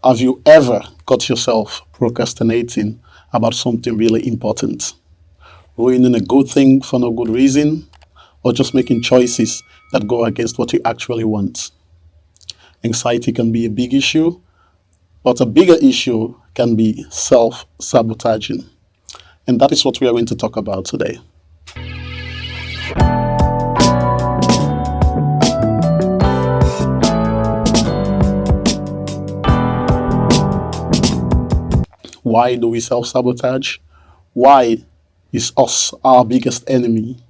Have you ever caught yourself procrastinating about something really important? Ruining a good thing for no good reason? Or just making choices that go against what you actually want? Anxiety can be a big issue, but a bigger issue can be self-sabotaging. And that is what we are going to talk about today. Why do we self-sabotage? Why is us our biggest enemy?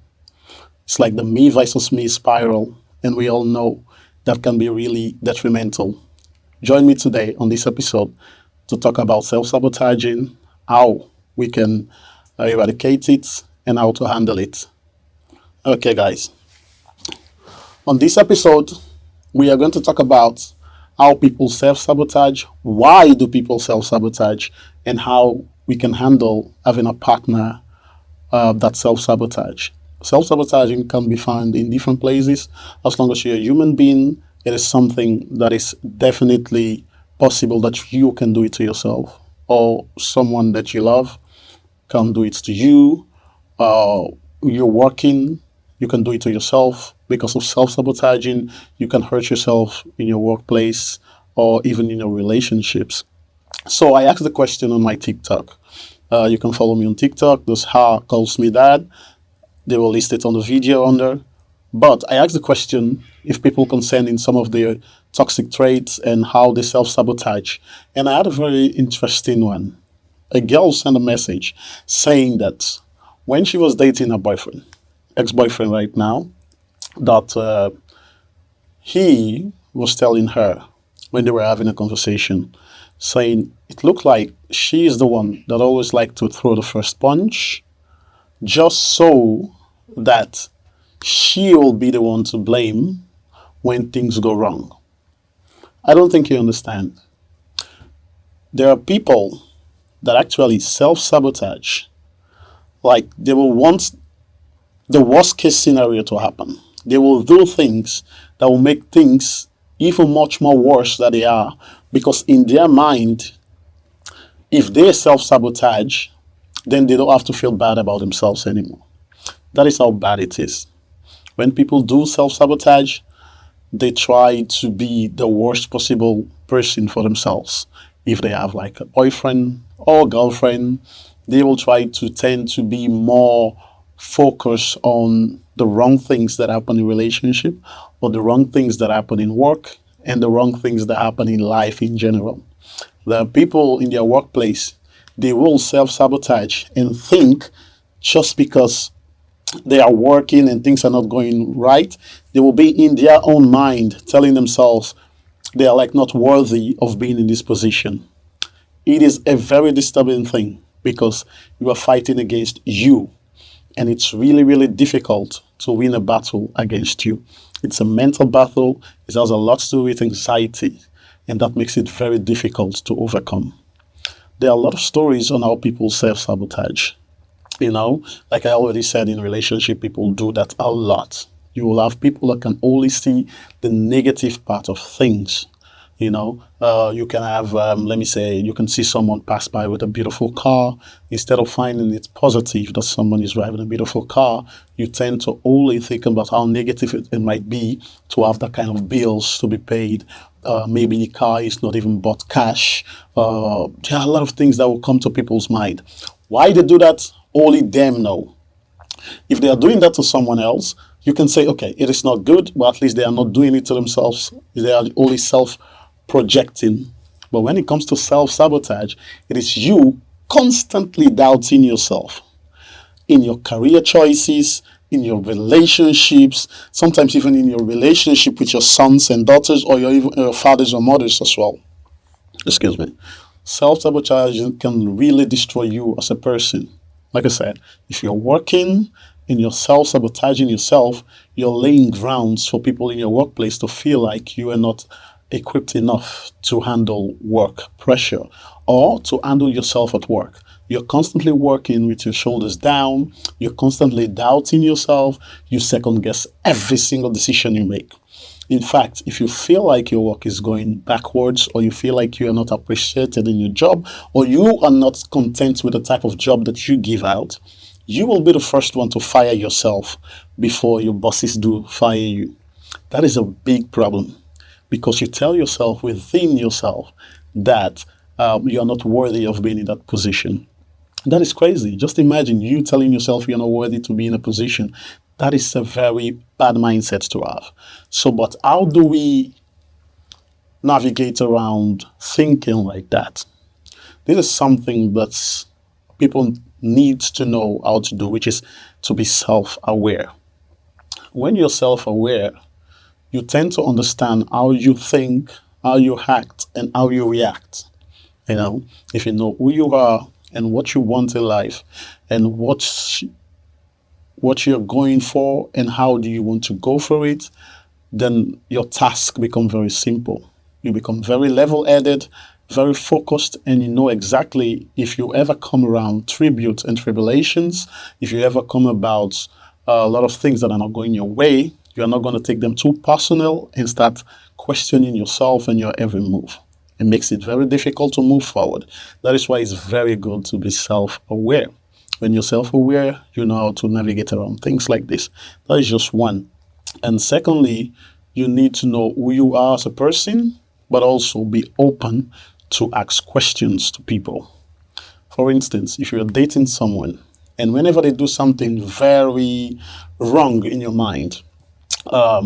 It's like the me versus me spiral, and we all know that can be really detrimental. Join me today on this episode to talk about self-sabotaging, how we can eradicate it, and how to handle it. Okay, guys. On this episode, we are going to talk about how people self-sabotage, why do people self-sabotage, and how we can handle having a partner that self-sabotage. Self-sabotaging can be found in different places. As long as you're a human being, it is something that is definitely possible that you can do it to yourself, or someone that you love can do it to you. You're working, you can do it to yourself. Because of self-sabotaging, you can hurt yourself in your workplace or even in your relationships. So I asked the question on my TikTok. You can follow me on TikTok. This Ha calls me dad. They will list it on the video under. But I asked the question if people can send in some of their toxic traits and how they self-sabotage. And I had a very interesting one. A girl sent a message saying that when she was dating her boyfriend, ex-boyfriend right now, that he was telling her when they were having a conversation, saying it looked like she is the one that always liked to throw the first punch, just so that she will be the one to blame when things go wrong. I don't think you understand. There are people that actually self-sabotage, like they will want the worst case scenario to happen. They will do things that will make things even much more worse than they are, because in their mind, if they self-sabotage, then they don't have to feel bad about themselves anymore. That is how bad it is. When people do self-sabotage, they try to be the worst possible person for themselves. If they have like a boyfriend or girlfriend, they will try to tend to be more focused on the wrong things that happen in relationship, or the wrong things that happen in work, and the wrong things that happen in life in general. The people in their workplace, they will self-sabotage and think just because they are working and things are not going right, they will be in their own mind telling themselves they are like not worthy of being in this position. It is a very disturbing thing because you are fighting against you. And it's really, really difficult to win a battle against you. It's a mental battle. It has a lot to do with anxiety. And that makes it very difficult to overcome. There are a lot of stories on how people self-sabotage. Like I already said, in relationship, people do that a lot. You will have people that can only see the negative part of things. You can have, let me say, you can see someone pass by with a beautiful car. Instead of finding it positive that someone is driving a beautiful car, you tend to only think about how negative it might be to have that kind of bills to be paid. Maybe the car is not even bought cash. There are a lot of things that will come to people's mind. Why they do that, only them know. If they are doing that to someone else, you can say, okay, it is not good, but at least they are not doing it to themselves. They are only self-projecting. But when it comes to self-sabotage, it is you constantly doubting yourself in your career choices, in your relationships, sometimes even in your relationship with your sons and daughters, or your fathers or mothers as well. Excuse me. Self-sabotage can really destroy you as a person. Like I said, if you're working and you're self-sabotaging yourself, you're laying grounds for people in your workplace to feel like you are not equipped enough to handle work pressure or to handle yourself at work. You're constantly working with your shoulders down. You're constantly doubting yourself. You second guess every single decision you make. In fact, if you feel like your work is going backwards, or you feel like you are not appreciated in your job, or you are not content with the type of job that you give out, you will be the first one to fire yourself before your bosses do fire you. That is a big problem because you tell yourself within yourself that you are not worthy of being in that position. That is crazy. Just imagine you telling yourself you're not worthy to be in a position. That is a very bad mindset to have. So, but how do we navigate around thinking like that? This is something that people need to know how to do, which is to be self-aware. When you're self-aware, you tend to understand how you think, how you act, and how you react. You know, if you know who you are and what you want in life, and what you're going for, and how do you want to go for it, then your task become very simple. You become very level-headed, very focused, and you know exactly if you ever come around tribute and tribulations, if you ever come about a lot of things that are not going your way, you're not going to take them too personal and start questioning yourself and your every move. It makes it very difficult to move forward. That is why it's very good to be self-aware. When you're self-aware, you know how to navigate around things like this. That is just one. And secondly, you need to know who you are as a person, but also be open to ask questions to people. For instance, if you're dating someone and whenever they do something very wrong in your mind,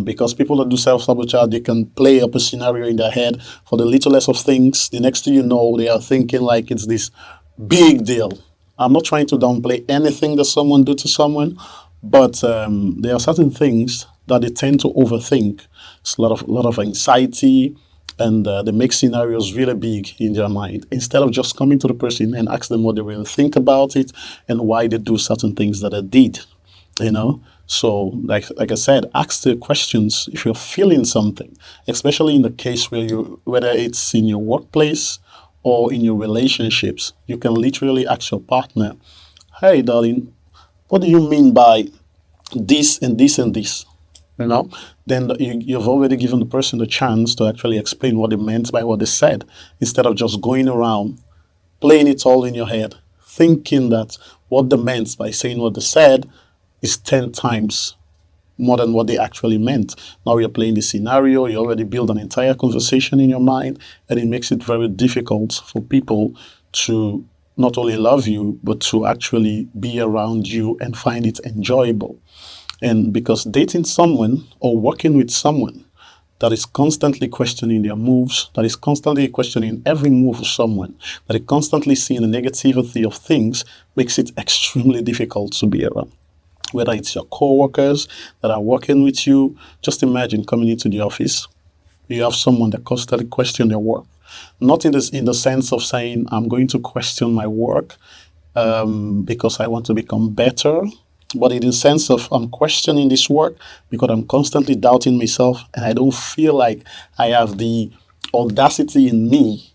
because people that do self-sabotage, they can play up a scenario in their head for the littlest of things. The next thing you know, they are thinking like it's this big deal. I'm not trying to downplay anything that someone do to someone, but there are certain things that they tend to overthink. It's a lot of anxiety, and they make scenarios really big in their mind instead of just coming to the person and ask them what they really think about it and why they do certain things that they did. You know, so like I said, ask the questions if you're feeling something, especially in the case where whether it's in your workplace or in your relationships. You can literally ask your partner, "Hey, darling, what do you mean by this and this and this?" You know, then you've already given the person the chance to actually explain what they meant by what they said, instead of just going around playing it all in your head, thinking that what they meant by saying what they said is 10 times more than what they actually meant. Now you're playing the scenario, you already build an entire conversation in your mind, and it makes it very difficult for people to not only love you, but to actually be around you and find it enjoyable. And because dating someone or working with someone that is constantly questioning their moves, that is constantly questioning every move of someone, that is constantly seeing the negativity of things, makes it extremely difficult to be around. Whether it's your coworkers that are working with you, just imagine coming into the office, you have someone that constantly question their work. Not in the sense of saying, I'm going to question my work because I want to become better, but in the sense of I'm questioning this work because I'm constantly doubting myself and I don't feel like I have the audacity in me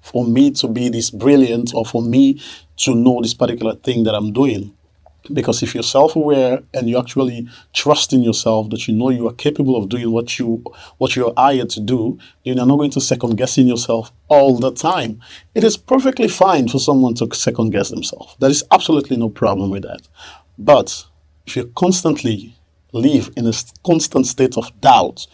for me to be this brilliant or for me to know this particular thing that I'm doing. Because if you're self-aware and you actually trust in yourself that you know you are capable of doing what you're hired to do, you're not going to second guessing yourself all the time. It is perfectly fine for someone to second guess themselves. There is absolutely no problem with that. But if you constantly live in a constant state of doubt,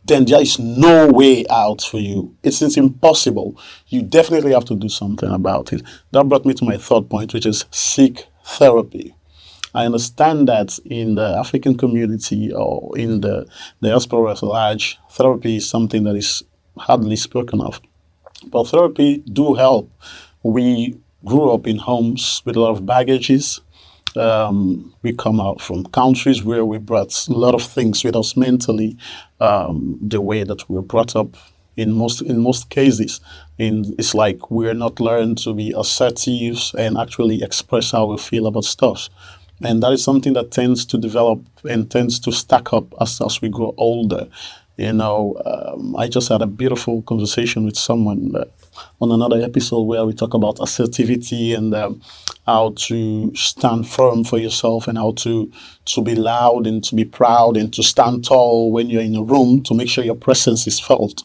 then there is no way out for you. It's impossible. You definitely have to do something about it. That brought me to my third point, which is seek therapy. I understand that in the African community or in the diaspora at large, therapy is something that is hardly spoken of. But therapy do help. We grew up in homes with a lot of baggages. We come out from countries where we brought a lot of things with us mentally, the way that we were brought up in most cases. It's like we're not learned to be assertive and actually express how we feel about stuff. And that is something that tends to develop and tends to stack up as we grow older. I just had a beautiful conversation with someone on another episode where we talk about assertivity and how to stand firm for yourself and how to be loud and to be proud and to stand tall when you're in a room to make sure your presence is felt.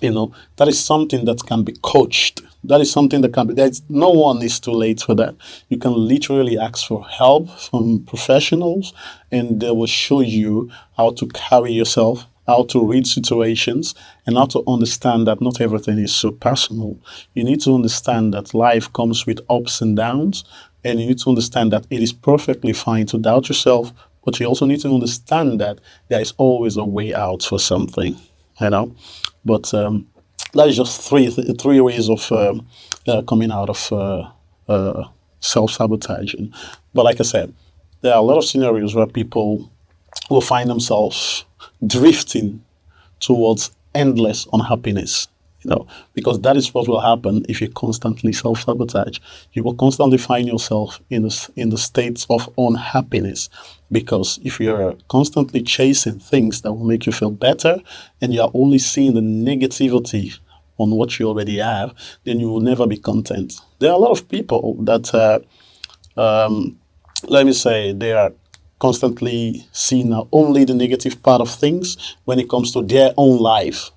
That is something that can be coached. That is something that can be, there's no one is too late for that. You can literally ask for help from professionals and they will show you how to carry yourself, how to read situations, and how to understand that not everything is so personal. You need to understand that life comes with ups and downs, and you need to understand that it is perfectly fine to doubt yourself, but you also need to understand that there is always a way out for something, you know. But that is just three ways of coming out of self-sabotaging. But like I said, there are a lot of scenarios where people will find themselves drifting towards endless unhappiness. Because that is what will happen if you constantly self-sabotage. You will constantly find yourself in the states of unhappiness, because if you're constantly chasing things that will make you feel better and you're only seeing the negativity on what you already have, then you will never be content. There are a lot of people that, let me say, they are constantly seeing only the negative part of things when it comes to their own life.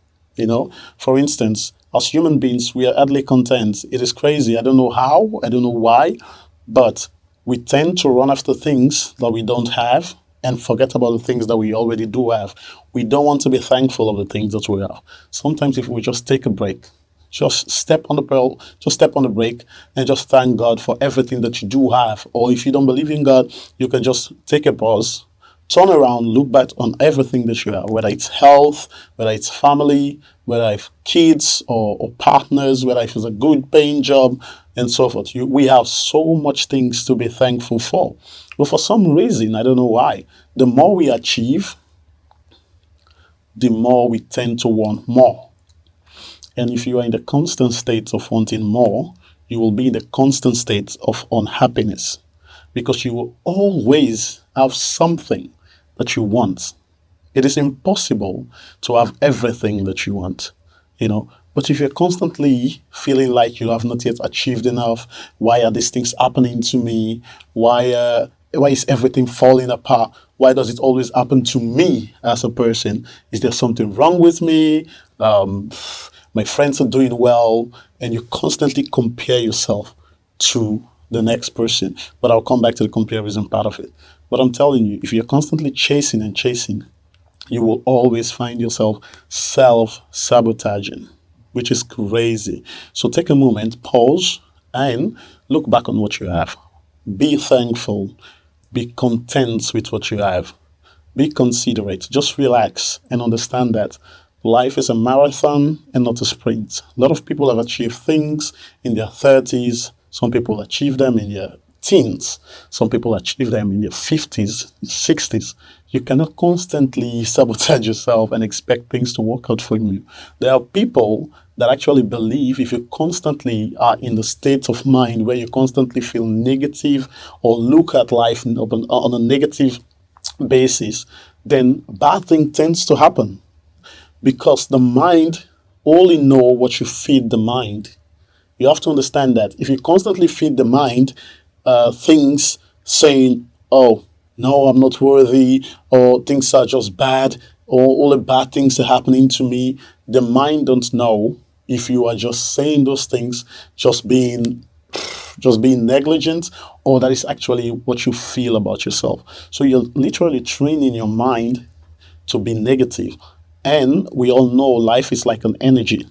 For instance, as human beings, we are hardly content. It is crazy. I don't know how, I don't know why, but we tend to run after things that we don't have and forget about the things that we already do have. We don't want to be thankful of the things that we have. Sometimes if we just take a break, just step on the brake and just thank God for everything that you do have. Or if you don't believe in God, you can just take a pause, turn around, look back on everything that you have, whether it's health, whether it's family, whether it's kids or partners, whether it's a good paying job, and so forth. We have so much things to be thankful for. But for some reason, I don't know why, the more we achieve, the more we tend to want more. And if you are in the constant state of wanting more, you will be in the constant state of unhappiness, because you will always have something that you want. It is impossible to have everything that you want, But if you're constantly feeling like you have not yet achieved enough, why are these things happening to me? Why is everything falling apart? Why does it always happen to me as a person? Is there something wrong with me? My friends are doing well, and you constantly compare yourself to the next person. But I'll come back to the comparison part of it. But I'm telling you, if you're constantly chasing and chasing, you will always find yourself self-sabotaging, which is crazy. So take a moment, pause, and look back on what you have. Be thankful. Be content with what you have. Be considerate. Just relax and understand that life is a marathon and not a sprint. A lot of people have achieved things in their 30s. Some people achieve them in their teens. Some people achieve them in their 50s, 60s. You cannot constantly sabotage yourself and expect things to work out for you. There are people that actually believe if you constantly are in the state of mind where you constantly feel negative or look at life on a negative basis, then bad thing tends to happen. Because the mind only know what you feed the mind. You have to understand that if you constantly feed the mind things saying, oh, no, I'm not worthy, or things are just bad, or all the bad things are happening to me, the mind don't know if you are just saying those things, just being negligent, or that is actually what you feel about yourself. So you're literally training your mind to be negative. And we all know life is like an energy.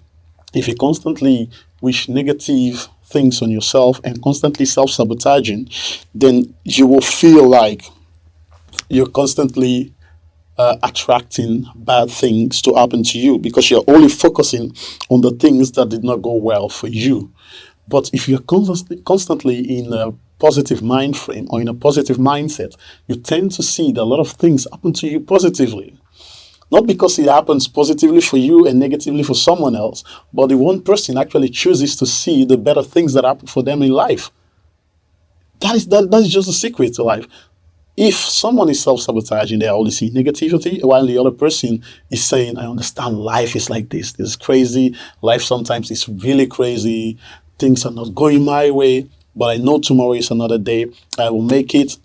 If you constantly wish negative things on yourself and constantly self-sabotaging, then you will feel like you're constantly attracting bad things to happen to you, because you're only focusing on the things that did not go well for you. But if you're constantly in a positive mind frame or in a positive mindset, you tend to see that a lot of things happen to you positively. Not because it happens positively for you and negatively for someone else, but the one person actually chooses to see the better things that happen for them in life. That is just a secret to life. If someone is self-sabotaging, they're only seeing negativity, while the other person is saying, I understand life is like this. This is crazy. Life sometimes is really crazy. Things are not going my way, but I know tomorrow is another day. I will make it.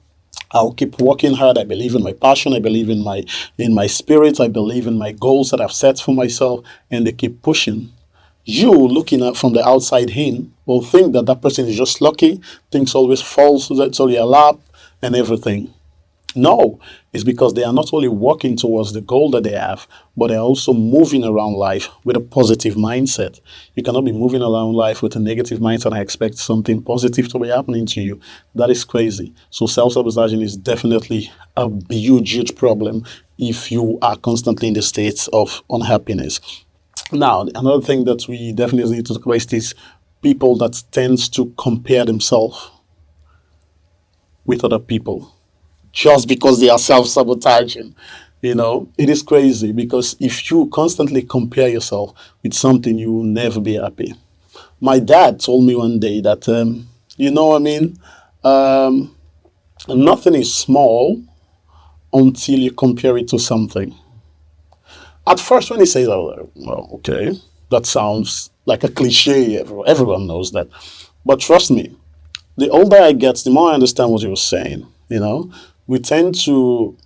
I'll keep working hard. I believe in my passion. I believe in my spirit. I believe in my goals that I've set for myself, and they keep pushing. You looking at from the outside in will think that that person is just lucky. Things always falls to their lap and everything. No, it's because they are not only working towards the goal that they have, but they're also moving around life with a positive mindset. You cannot be moving around life with a negative mindset and expect something positive to be happening to you. That is crazy. So self-sabotaging is definitely a huge, huge problem if you are constantly in the state of unhappiness. Now, another thing that we definitely need to talk about is people that tends to compare themselves with other people just because they are self-sabotaging. It is crazy because if you constantly compare yourself with something, you will never be happy. My dad told me one day that, I mean, um, nothing is small until you compare it to something. At first, when he says, oh, well, okay, that sounds like a cliche. Everyone knows that. But trust me, the older I get, the more I understand what he was saying. We tend to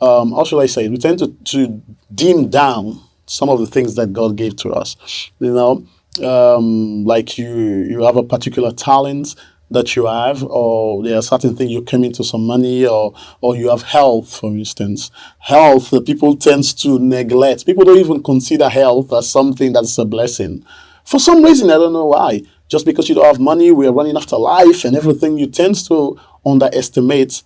how should I say it? We tend to dim down some of the things that God gave to us. Like you have a particular talent that you have, or there are certain things you came into some money, or you have health, for instance. Health, people tend to neglect. People don't even consider health as something that's a blessing. For some reason, I don't know why. Just because you don't have money, we are running after life and everything. You tend to underestimate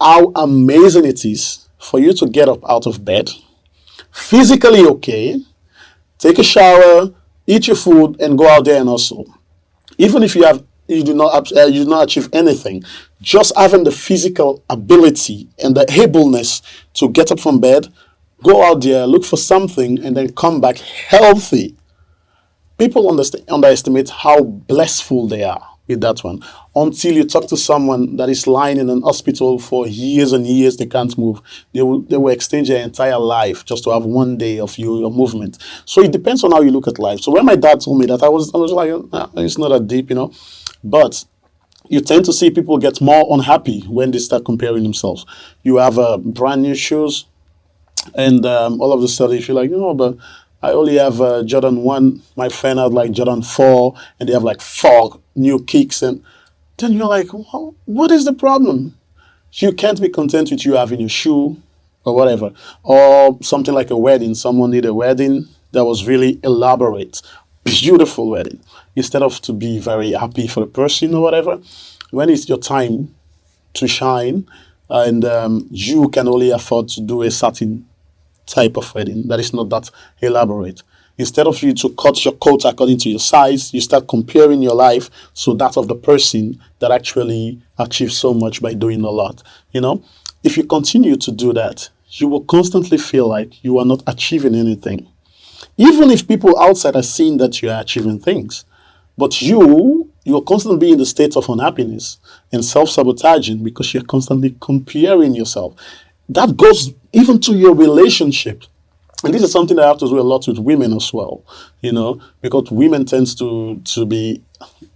how amazing it is for you to get up out of bed, physically okay, take a shower, eat your food, and go out there and hustle. Even if you do not achieve anything, just having the physical ability and the ableness to get up from bed, go out there, look for something, and then come back healthy. People underestimate how blissful they are with that one. Until you talk to someone that is lying in an hospital for years and years, they can't move. They will exchange their entire life just to have one day of your movement. So it depends on how you look at life. So when my dad told me that, I was like, it's not that deep. But you tend to see people get more unhappy when they start comparing themselves. You have brand new shoes, and all of a sudden you feel like, but I only have Jordan 1. My friend had like Jordan 4, and they have like 4 new kicks. And then you're like, well, what is the problem? You can't be content with you having your shoe or whatever. Or something like a wedding. Someone did a wedding that was really elaborate, beautiful wedding. Instead of to be very happy for the person or whatever, when it's your time to shine, and you can only afford to do a certain type of wedding that is not that elaborate. Instead of you to cut your coat according to your size, you start comparing your life to that of the person that actually achieved so much by doing a lot. If you continue to do that, you will constantly feel like you are not achieving anything. Even if people outside are seeing that you are achieving things. But you're constantly being in the state of unhappiness and self-sabotaging because you're constantly comparing yourself. That goes even to your relationship. And this is something that I have to do a lot with women as well, because women tends to be,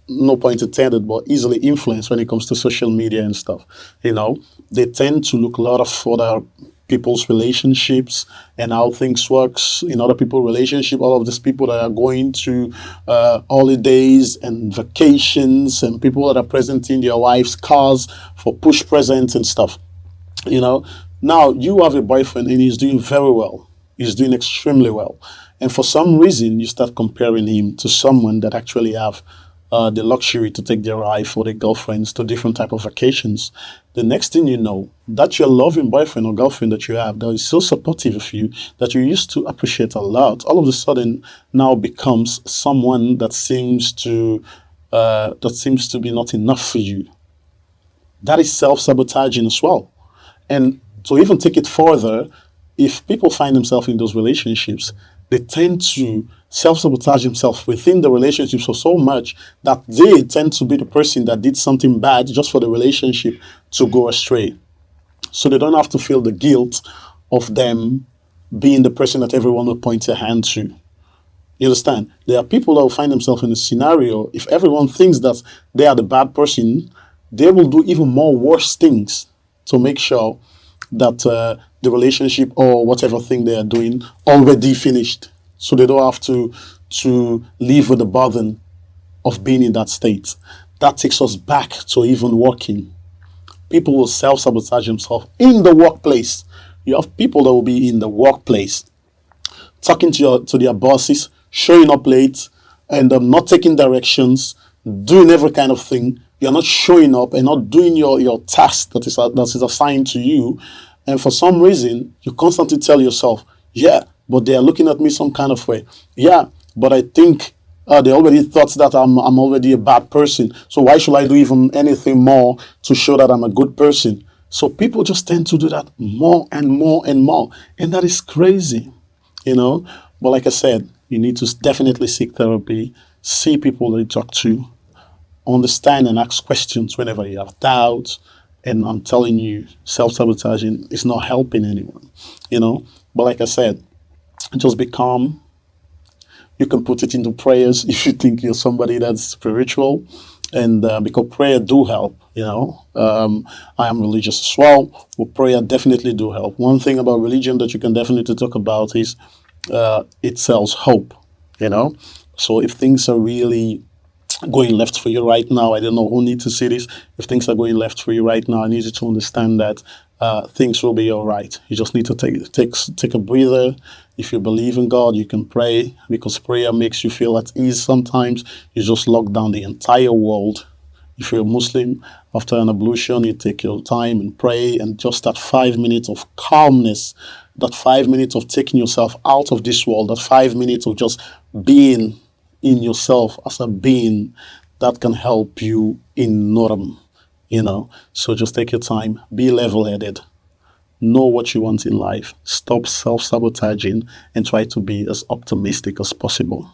no point intended, but easily influenced when it comes to social media and stuff. They tend to look a lot of other people's relationships and how things works in other people's relationship. All of these people that are going to holidays and vacations, and people that are presenting their wives' cars for push presents and stuff. You know, now you have a boyfriend and he's doing very well. He's doing extremely well. And for some reason, you start comparing him to someone that actually have the luxury to take their wife or their girlfriends to different type of vacations. The next thing you know, that your loving boyfriend or girlfriend that you have that is so supportive of you, that you used to appreciate a lot, all of a sudden now becomes someone that seems to be not enough for you. That is self-sabotaging as well. And to even take it further, if people find themselves in those relationships, they tend to self-sabotage themselves within the relationship so much that they tend to be the person that did something bad just for the relationship to go astray. So they don't have to feel the guilt of them being the person that everyone will point their hand to. You understand? There are people that will find themselves in a scenario, if everyone thinks that they are the bad person, they will do even more worse things to make sure that the relationship or whatever thing they are doing already finished. So they don't have to live with the burden of being in that state. That takes us back to even working. People will self-sabotage themselves in the workplace. You have people that will be in the workplace talking to their bosses, showing up late, and not taking directions, doing every kind of thing. You're not showing up and not doing your task that is assigned to you. And for some reason, you constantly tell yourself, yeah, but they are looking at me some kind of way. Yeah, but I think they already thought that I'm already a bad person. So why should I do even anything more to show that I'm a good person? So people just tend to do that more and more and more. And that is crazy, you know. But like I said, you need to definitely seek therapy, see people that you talk to, understand and ask questions whenever you have doubts. And I'm telling you, self-sabotaging is not helping anyone, you know. But like I said, just be calm. You can put it into prayers if you think you're somebody that's spiritual, and because prayer do help, you know. I am religious as well, but prayer definitely do help. One thing about religion that you can definitely talk about is it sells hope, you know. So if things are really going left for you right now, I don't know who needs to see this. If things are going left for you right now, I need you to understand that things will be all right. You just need to take a breather. If you believe in God, you can pray, because prayer makes you feel at ease. Sometimes you just lock down the entire world. If you're a Muslim, after an ablution, you take your time and pray, and just that 5 minutes of calmness, that 5 minutes of taking yourself out of this world, that 5 minutes of just being in yourself as a being, that can help you in norm, you know. So just take your time, be level-headed, know what you want in life, stop self-sabotaging, and try to be as optimistic as possible.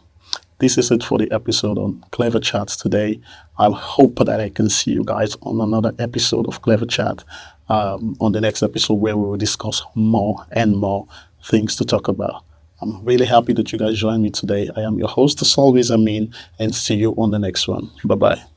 This is it for the episode on Clever Chats today. I hope that I can see you guys on another episode of Clever Chat, on the next episode, where we will discuss more and more things to talk about. I'm really happy that you guys joined me today. I am your host, as always, Amin, and see you on the next one. Bye-bye.